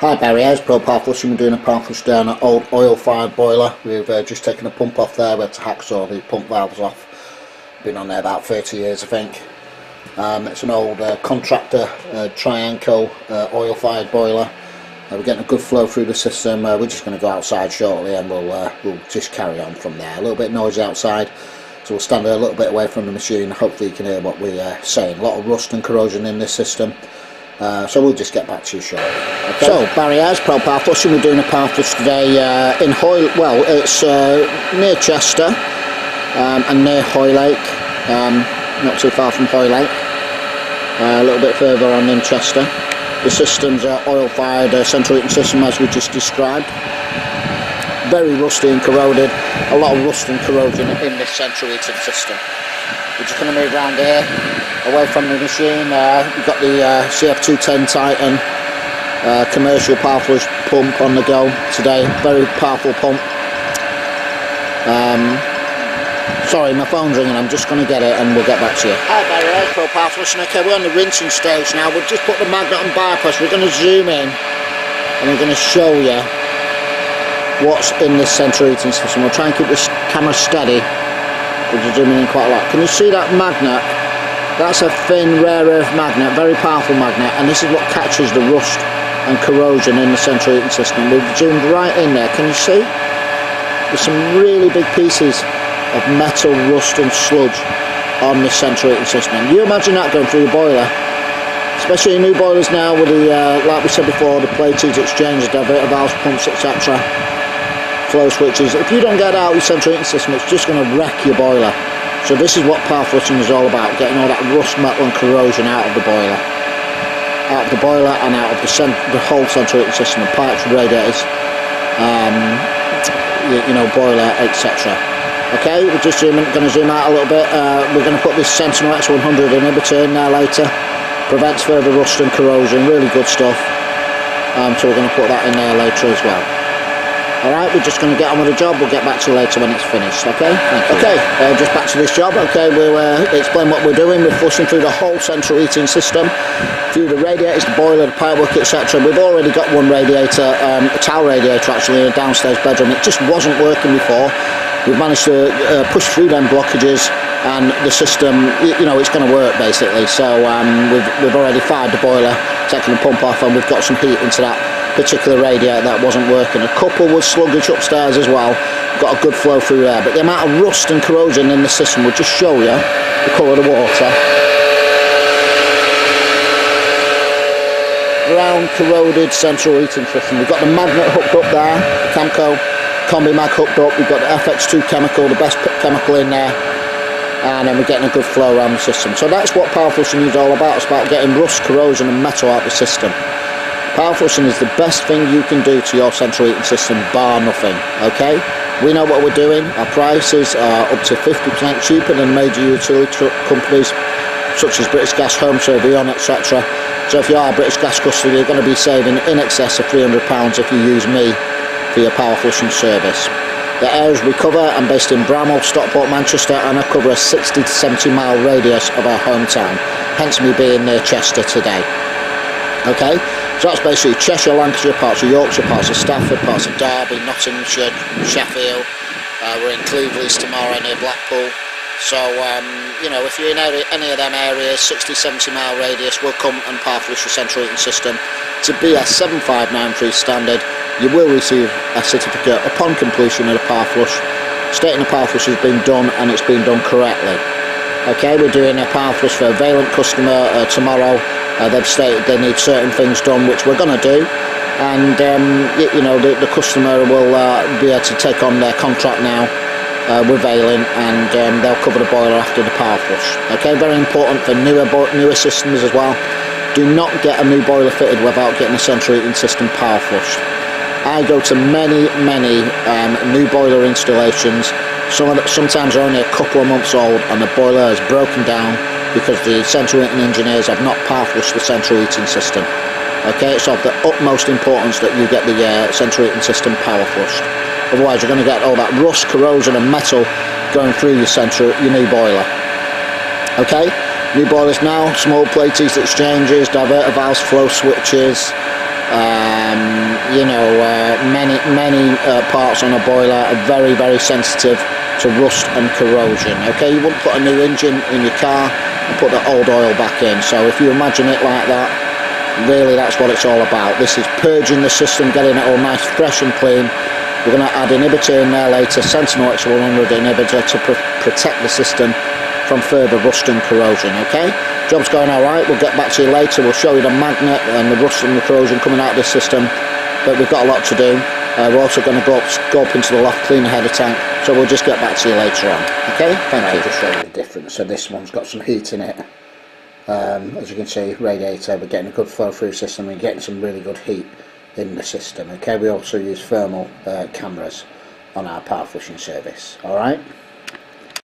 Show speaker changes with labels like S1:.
S1: Hi Barry, how's Pro-powerflushing? We're doing a power flush down an old oil-fired boiler. We've just taken a pump off there. We had to hacksaw the pump valves off. Been on there about 30 years I think. It's an old contractor Trianco oil-fired boiler. We're getting a good flow through the system. We're just going to go outside shortly and we'll just carry on from there. A little bit noisy outside, so we'll stand a little bit away from the machine. Hopefully you can hear what we're saying. A lot of rust and corrosion in this system. So we'll just get back to you shortly. Okay. So Barry, how's Pro-powerflushing? We're doing a power flush today in Hoy. Well, it's near Chester and near Hoylake, not too far from Hoylake. A little bit further on in Chester. The system's oil-fired central heating system, as we just described. Very rusty and corroded. A lot of rust and corrosion in this central heating system. We're just going to move around here, away from the machine. We've got the CF210 Titan commercial power flush pump on the go today. Very powerful pump. Sorry, my phone's ringing. I'm just going to get it and we'll get back to you. Hi Barry, how's Pro-powerflushing? Okay, we're on the rinsing stage now. We've just put the magnet on bypass. We're going to zoom in and we're going to show you what's in this central heating system. We'll try and keep this camera steady. We're zooming in quite a lot. Can you see that magnet? That's a thin rare earth magnet, very powerful magnet, and this is what catches the rust and corrosion in the central heating system. We've zoomed right in there. Can you see? There's some really big pieces of metal, rust and sludge on this central heating system. You imagine that going through the boiler, especially in new boilers now with the, like we said before, the plate heat exchangers, diverter valves, pumps, etc. Flow switches. If you don't get out your central heating system, it's just going to wreck your boiler. So this is what power flushing is all about, getting all that rust, metal and corrosion out of the boiler. Out of the boiler and out of the whole central heating system, the pipes, radiators, you know, boiler, etc. Okay, we're just going to zoom out a little bit. We're going to put this Sentinel X100 inhibitor in there later. Prevents further rust and corrosion, really good stuff. So we're going to put that in there later as well. Alright, we're just going to get on with the job. We'll get back to you later when it's finished, okay? Thank you. Okay, just back to this job. Okay, we'll explain what we're doing. We're flushing through the whole central heating system, through the radiators, the boiler, the pipework, etc. We've already got one radiator, a towel radiator actually, in a downstairs bedroom. It just wasn't working before. We've managed to push through them blockages, and the system, you know, it's going to work basically. So we've already fired the boiler, taken the pump off, and we've got some heat into that particular radiator that wasn't working. A couple was sluggish upstairs as well. Got a good flow through there, but the amount of rust and corrosion in the system will just show you the colour of the water. Brown corroded central heating system. We've got the magnet hooked up there, the Camco combi mag hooked up. We've got the FX2 chemical, the best chemical in there, and then we're getting a good flow around the system. So that's what power flushing is all about. It's about getting rust, corrosion and metal out of the system. Power flushing is the best thing you can do to your central heating system, bar nothing, okay? We know what we're doing. Our prices are up to 50% cheaper than major utility companies such as British Gas, Home Surveillance, etc. So if you are a British Gas customer, you're going to be saving in excess of £300 if you use me for your power flushing service. The areas we cover, I'm based in Bramwell, Stockport, Manchester, and I cover a 60 to 70 mile radius of our hometown, hence me being near Chester today. Okay, so that's basically Cheshire, Lancashire, parts of Yorkshire, parts of Stafford, parts of Derby, Nottinghamshire, Sheffield. We're in Cleveland tomorrow near Blackpool. So, you know, if you're in any of them areas, 60, 70 mile radius, we'll come and power flush your central heating system to BS 7593 standard. You will receive a certificate upon completion of the power flush, stating the power flush has been done and it's been done correctly. Okay, we're doing a power flush for a Valent customer tomorrow. They've stated they need certain things done, which we're going to do, and you know, the customer will be able to take on their contract now with Valent, and they'll cover the boiler after the power flush. Okay, very important for newer systems as well. Do not get a new boiler fitted without getting the central heating system power flushed. I go to many new boiler installations. Sometimes they're only a couple of months old and the boiler is broken down because the central heating engineers have not power flushed the central heating system. Okay, it's of the utmost importance that you get the central heating system power flushed. Otherwise you're going to get all that rust, corrosion and metal going through your new boiler. Okay, new boilers now, small plate heat exchangers, diverter valves, flow switches, you know, many parts on a boiler are very, very sensitive to rust and corrosion. Okay, you wouldn't put a new engine in your car and put the old oil back in. So if you imagine it like that, really that's what it's all about. This is purging the system, getting it all nice, fresh and clean. We're going to add inhibitor in there later, Sentinel X100 inhibitor, to protect the system from further rust and corrosion. Okay, job's going all right. We'll get back to you later. We'll show you the magnet and the rust and the corrosion coming out of this system, but we've got a lot to do. We're also going to go up into the loft, clean the header tank, so we'll just get back to you later on. Okay, thank you. I'll just show you the difference. So this one's got some heat in it. As you can see, radiator, we're getting a good flow through system and getting some really good heat in the system. Okay, we also use thermal cameras on our power flushing service. Alright.